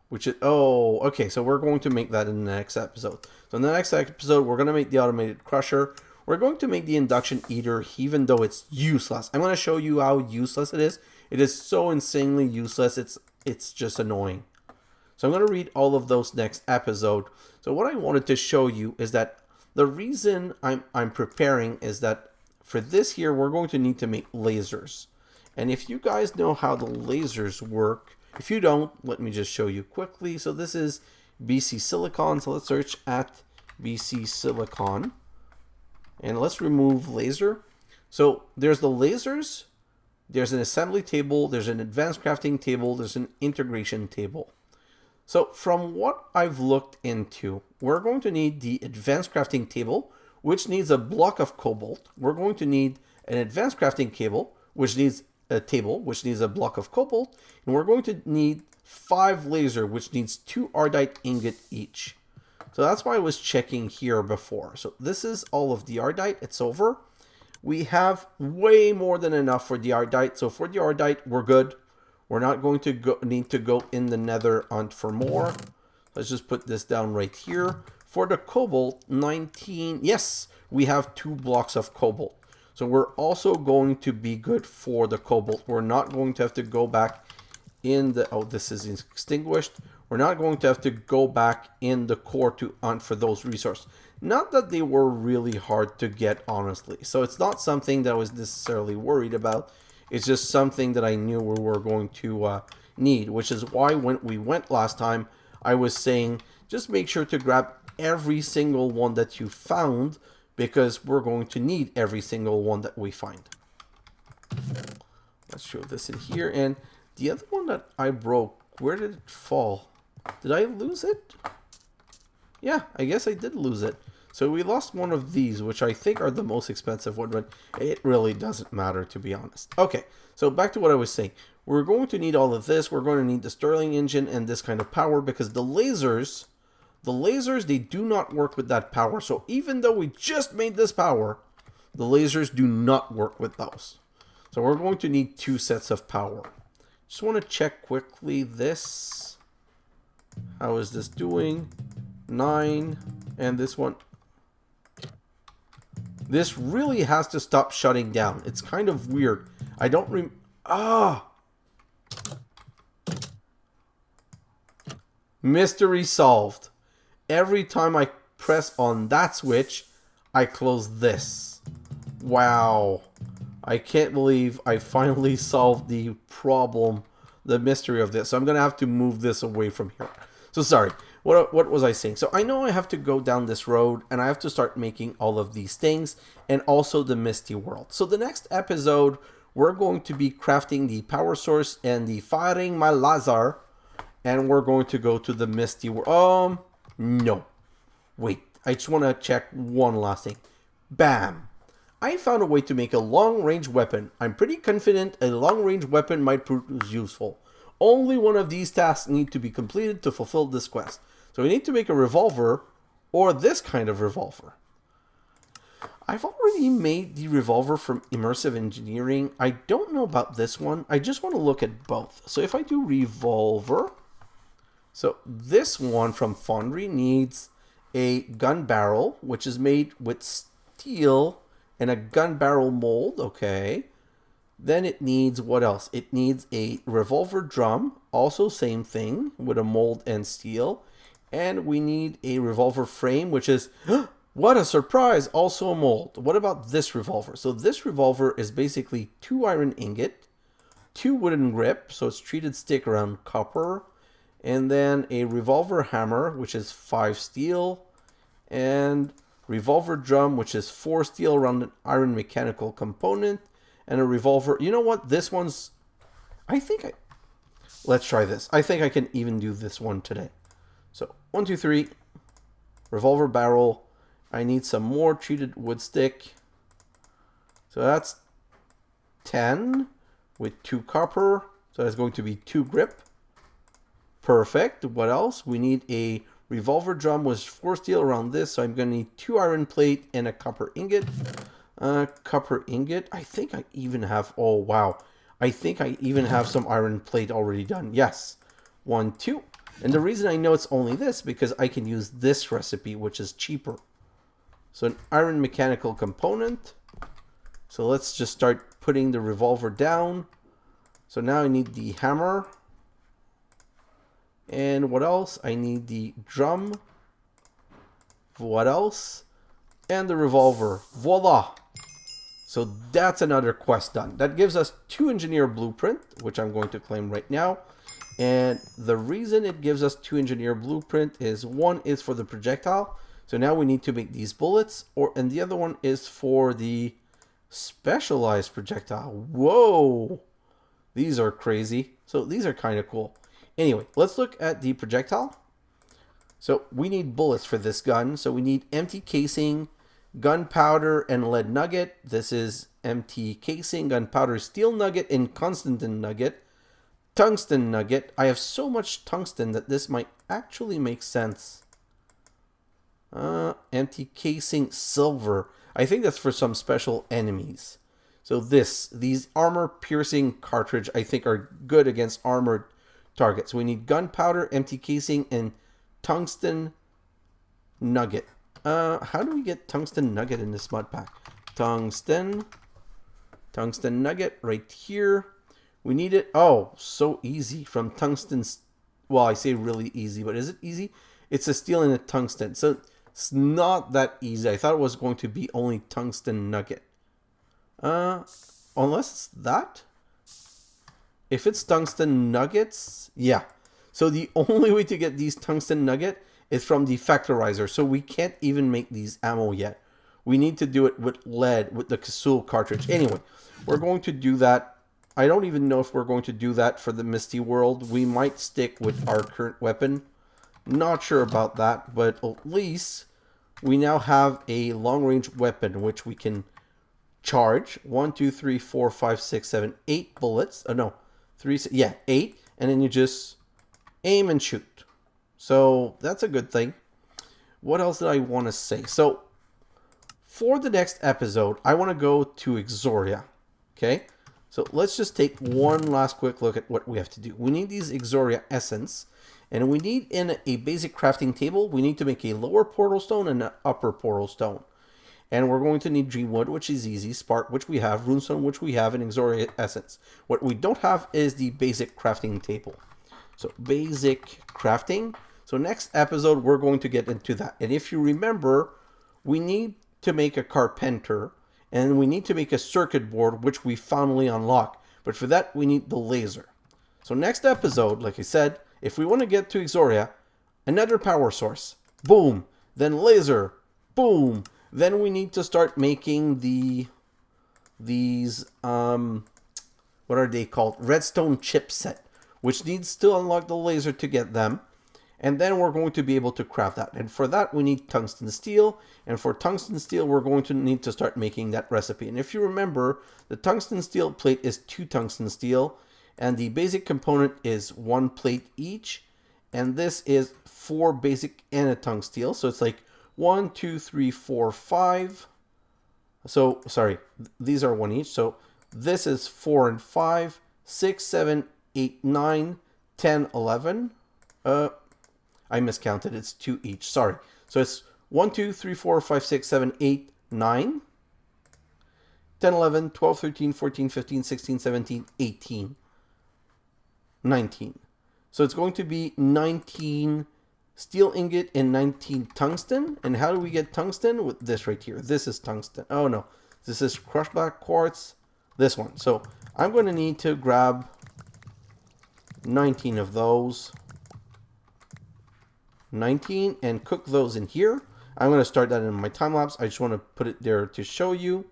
which is, oh, okay. So we're going to make that in the next episode. So in the next episode, we're going to make the automated crusher. We're going to make the induction eater, even though it's useless. I'm going to show you how useless it is. It is so insanely useless. It's just annoying. So I'm going to read all of those next episode. So what I wanted to show you is that the reason I'm preparing is that for this here, we're going to need to make lasers. And if you guys know how the lasers work, if you don't, let me just show you quickly. So this is BC Silicon. So let's search at BC Silicon. And let's remove laser. So there's the lasers, there's an assembly table, there's an advanced crafting table, there's an integration table. So from what I've looked into, we're going to need the advanced crafting table, which needs a block of cobalt. We're going to need an advanced crafting cable, which needs a table, which needs a block of cobalt, and we're going to need 5 laser, which needs 2 ardite ingot each. So that's why I was checking here before. So this is all of the ardite. It's over. We have way more than enough for the ardite. So for the ardite, we're good. We're not going to need to go in the nether hunt for more. Let's just put this down right here. For the cobalt, 19. Yes, we have 2 blocks of cobalt. So we're also going to be good for the cobalt. We're not going to have to go back in the... Oh, this is extinguished. We're not going to have to go back in the core to hunt for those resources. Not that they were really hard to get, honestly. So it's not something that I was necessarily worried about. It's just something that I knew we were going to need. Which is why when we went last time, I was saying, just make sure to grab every single one that you found, because we're going to need every single one that we find. Let's show this in here. And the other one that I broke, where did it fall? Did I lose it? Yeah, I guess I did lose it. So we lost one of these, which I think are the most expensive one, but it really doesn't matter, to be honest. Okay, so back to what I was saying. We're going to need all of this. We're going to need the Stirling engine and this kind of power, because the lasers, they do not work with that power. So even though we just made this power, the lasers do not work with those. So we're going to need 2 sets of power. Just want to check quickly this. How is this doing? 9. And this one. This really has to stop shutting down. It's kind of weird. I don't Mystery solved. Every time I press on that switch, I close this. Wow. I can't believe I finally solved the problem, the mystery of this. So I'm going to have to move this away from here. So sorry. What was I saying? So I know I have to go down this road and I have to start making all of these things and also the Misty World. So the next episode, we're going to be crafting the power source and the firing my laser, and we're going to go to the Misty World. No. Wait, I just want to check one last thing. Bam. I found a way to make a long-range weapon. I'm pretty confident a long-range weapon might prove useful. Only one of these tasks need to be completed to fulfill this quest. So we need to make a revolver, or this kind of revolver. I've already made the revolver from Immersive Engineering. I don't know about this one. I just want to look at both. So if I do revolver, so this one from Foundry needs a gun barrel, which is made with steel and a gun barrel mold. Okay. Then it needs what else? It needs a revolver drum, also same thing, with a mold and steel. And we need a revolver frame, which is, what a surprise, also a mold. What about this revolver? So this revolver is basically 2 iron ingot, 2 wooden grip, so it's treated stick around copper, and then a revolver hammer, which is 5 steel, and revolver drum, which is 4 steel around an iron mechanical component, and a revolver. You know what? This one's... Let's try this. I think I can even do this one today. So, 1, 2, 3. Revolver barrel. I need some more treated wood stick. So that's 10 with 2 copper. So that's going to be 2 grip. Perfect. What else? We need a revolver drum with 4 steel around this. So I'm going to need 2 iron plate and a copper ingot. Copper ingot. I think I even have... Oh, wow. I think I even have some iron plate already done. Yes. 1, 2. And the reason I know it's only this, because I can use this recipe, which is cheaper. So an iron mechanical component. So let's just start putting the revolver down. So now I need the hammer. And what else? I need the drum. What else? And the revolver. Voila! So that's another quest done. That gives us 2 engineer blueprint, which I'm going to claim right now. And the reason it gives us 2 engineer blueprint is, one is for the projectile. So now we need to make these bullets, and the other one is for the specialized projectile. Whoa! These are crazy. So these are kind of cool. Anyway, let's look at the projectile. So we need bullets for this gun. So we need empty casing, gunpowder and lead nugget. This is MT casing, gunpowder, steel nugget, and Constantin nugget. Tungsten nugget. I have so much tungsten that this might actually make sense. Empty casing, silver. I think that's for some special enemies. So these armor piercing cartridge I think are good against armored targets. We need gunpowder, empty casing, and tungsten nugget. How do we get tungsten nugget in this mod pack? Tungsten nugget right here. We need it. Oh, so easy from tungsten. Well, I say really easy, but is it easy? It's a steel and a tungsten. So it's not that easy. I thought it was going to be only tungsten nugget. Unless it's that. If it's tungsten nuggets, yeah. So the only way to get these tungsten nugget is from the factorizer. So we can't even make these ammo yet. We need to do it with lead, with the Kasul cartridge. Anyway, we're going to do that. I don't even know if we're going to do that for the Misty World. We might stick with our current weapon. Not sure about that, but at least we now have a long-range weapon which we can charge. 1, 2, 3, 4, 5, 6, 7, 8 bullets. No, 3, yeah, 8. And then you just aim and shoot. So that's a good thing. What else did I want to say? So for the next episode, I want to go to Exoria. Okay? So let's just take one last quick look at what we have to do. We need these Exoria essence, and we need in a basic crafting table, we need to make a lower portal stone and an upper portal stone. And we're going to need Dreamwood, which is easy, Spark, which we have, Runestone, which we have, and Exoria essence. What we don't have is the basic crafting table. So basic crafting. So next episode, we're going to get into that. And if you remember, we need to make a carpenter. And we need to make a circuit board, which we finally unlock. But for that, we need the laser. So next episode, like I said, if we want to get to Exoria, another power source. Boom. Then laser. Boom. Then we need to start making these, what are they called? Redstone chipset, which needs to unlock the laser to get them. And then we're going to be able to craft that. And for that, we need tungsten steel. And for tungsten steel, we're going to need to start making that recipe. And if you remember, the tungsten steel plate is 2 tungsten steel. And the basic component is 1 plate each. And this is 4 basic and a tungsten steel. So it's like 1, 2, 3, 4, 5. So, sorry, these are 1 each. So this is 4 and 5, 6, 7, 8, 9, 10, 11. I miscounted. It's 2 each. Sorry. So it's 1, 2, 3, 4, 5, 6, 7, 8, 9, 10, 11, 12, 13, 14, 15, 16, 17, 18, 19. So it's going to be 19 steel ingot and 19 tungsten. And how do we get tungsten? With this right here. This is tungsten. Oh no. This is crushed black quartz. This one. So I'm going to need to grab 19 of those. 19 and cook those in here. I'm going to start that in my time lapse. I just want to put it there to show you.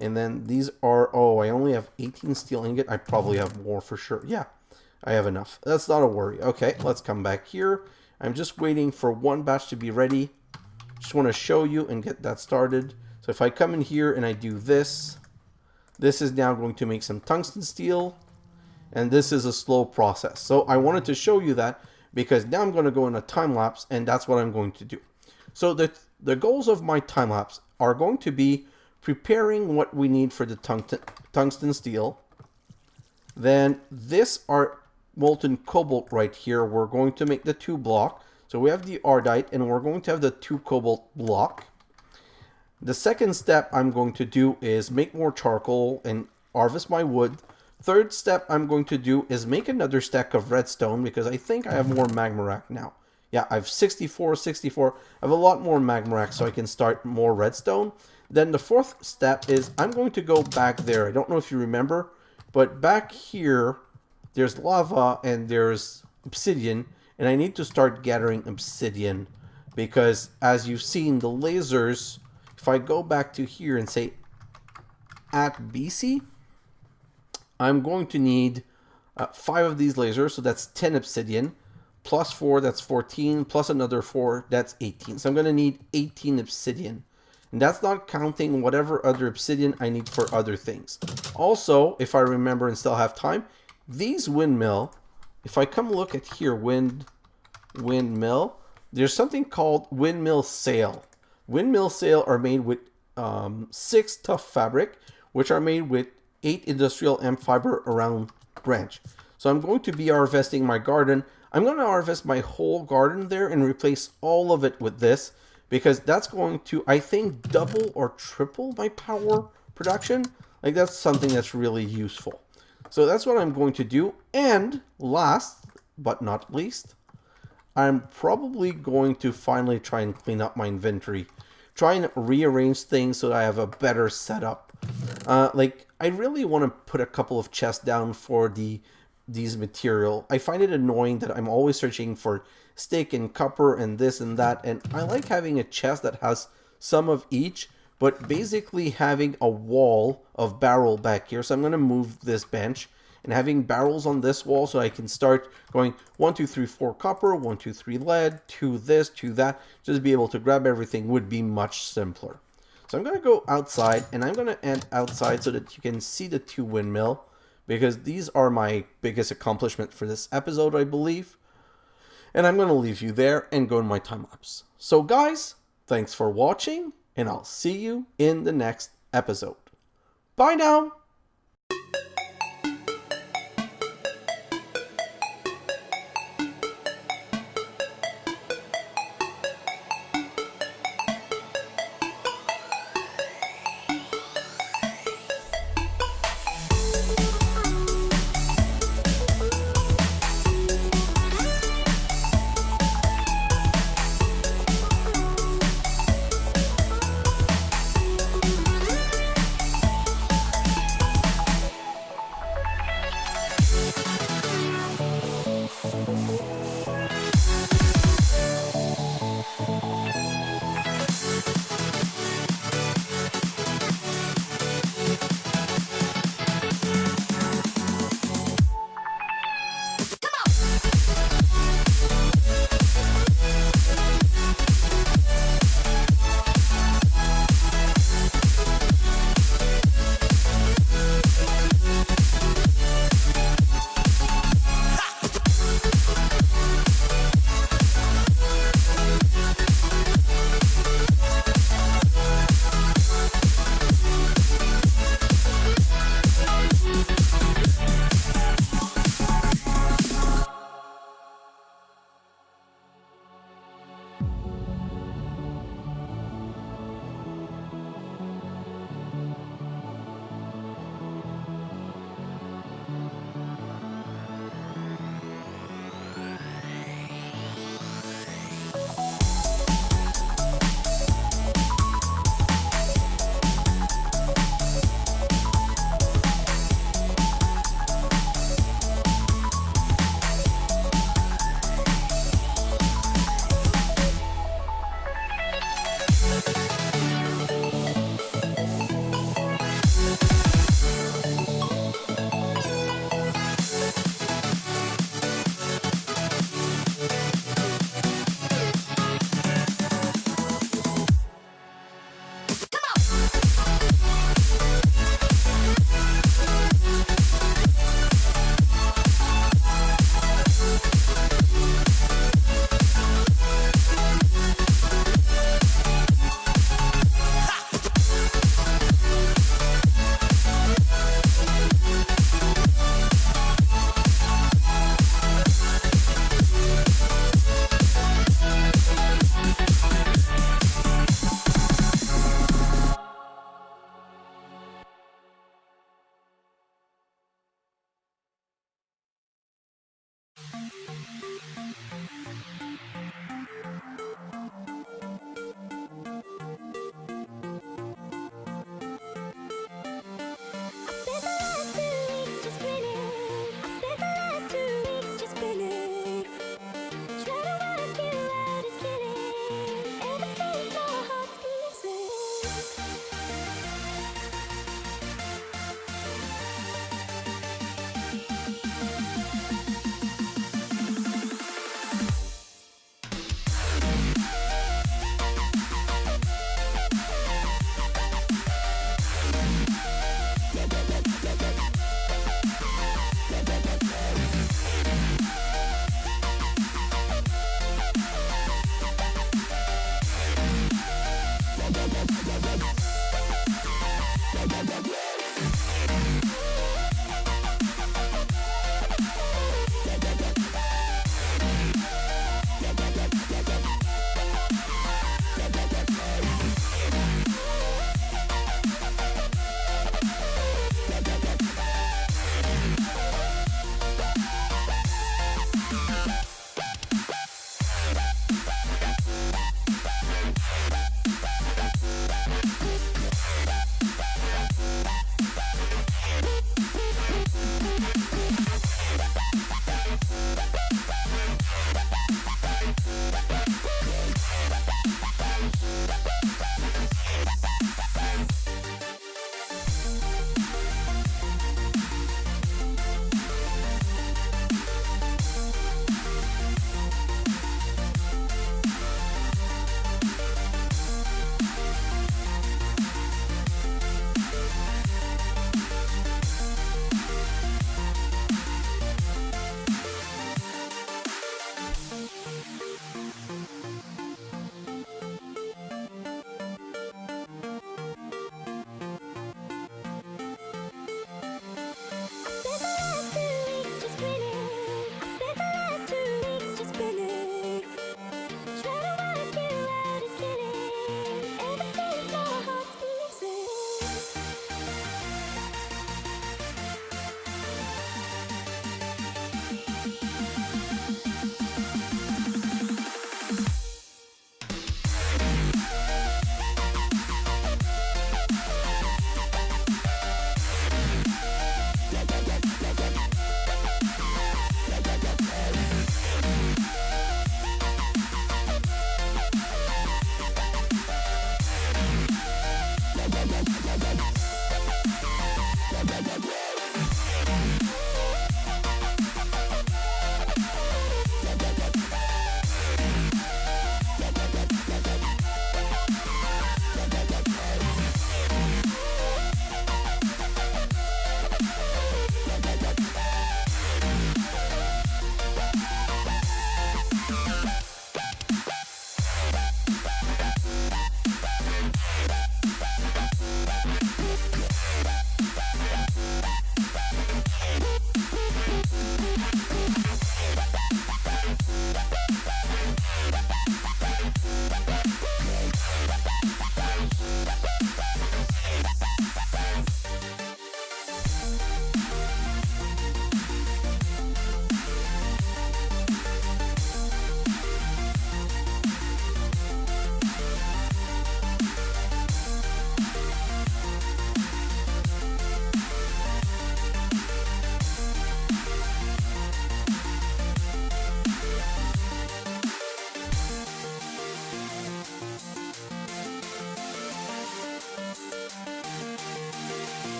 And then these are, oh, I only have 18 steel ingot. I probably have more for sure. Yeah, I have enough. That's not a worry. Okay, let's come back here. I'm just waiting for one batch to be ready. Just want to show you and get that started. So if I come in here and I do this, this is now going to make some tungsten steel. And this is a slow process. So I wanted to show you that, because now I'm going to go in a time lapse, and that's what I'm going to do. So the goals of my time lapse are going to be preparing what we need for the tungsten steel. Then this are molten cobalt right here. We're going to make the 2 block. So we have the ardite, and we're going to have the 2 cobalt block. The second step I'm going to do is make more charcoal and harvest my wood. Third step I'm going to do is make another stack of redstone, because I think I have more magma rack now. Yeah, I have 64. I have a lot more magma rack, so I can start more redstone. Then the fourth step is I'm going to go back there. I don't know if you remember, but back here there's lava and there's obsidian, and I need to start gathering obsidian, because as you've seen, the lasers, if I go back to here and say at BC, I'm going to need 5 of these lasers, so that's 10 obsidian, plus 4, that's 14, plus another 4, that's 18. So I'm going to need 18 obsidian. And that's not counting whatever other obsidian I need for other things. Also, if I remember and still have time, these windmill, if I come look at here, windmill, there's something called windmill sail. Windmill sail are made with 6 tough fabric, which are made with 8 industrial M fiber around branch. So I'm going to be harvesting my garden. I'm going to harvest my whole garden there and replace all of it with this, because that's going to, I think, double or triple my power production. Like, that's something that's really useful. So that's what I'm going to do. And last but not least, I'm probably going to finally try and clean up my inventory. Try and rearrange things so that I have a better setup. Like, I really want to put a couple of chests down for these material. I find it annoying that I'm always searching for stick and copper and this and that, and I like having a chest that has some of each, but basically having a wall of barrel back here. So I'm going to move this bench and having barrels on this wall so I can start going 1 2 3 4 copper, 1 2 3 lead, 2 this, 2 that. Just be able to grab everything would be much simpler. So I'm going to go outside, and I'm going to end outside so that you can see the 2 windmill, because these are my biggest accomplishment for this episode, I believe. And I'm going to leave you there and go in my time lapse. So guys, thanks for watching, and I'll see you in the next episode. Bye now!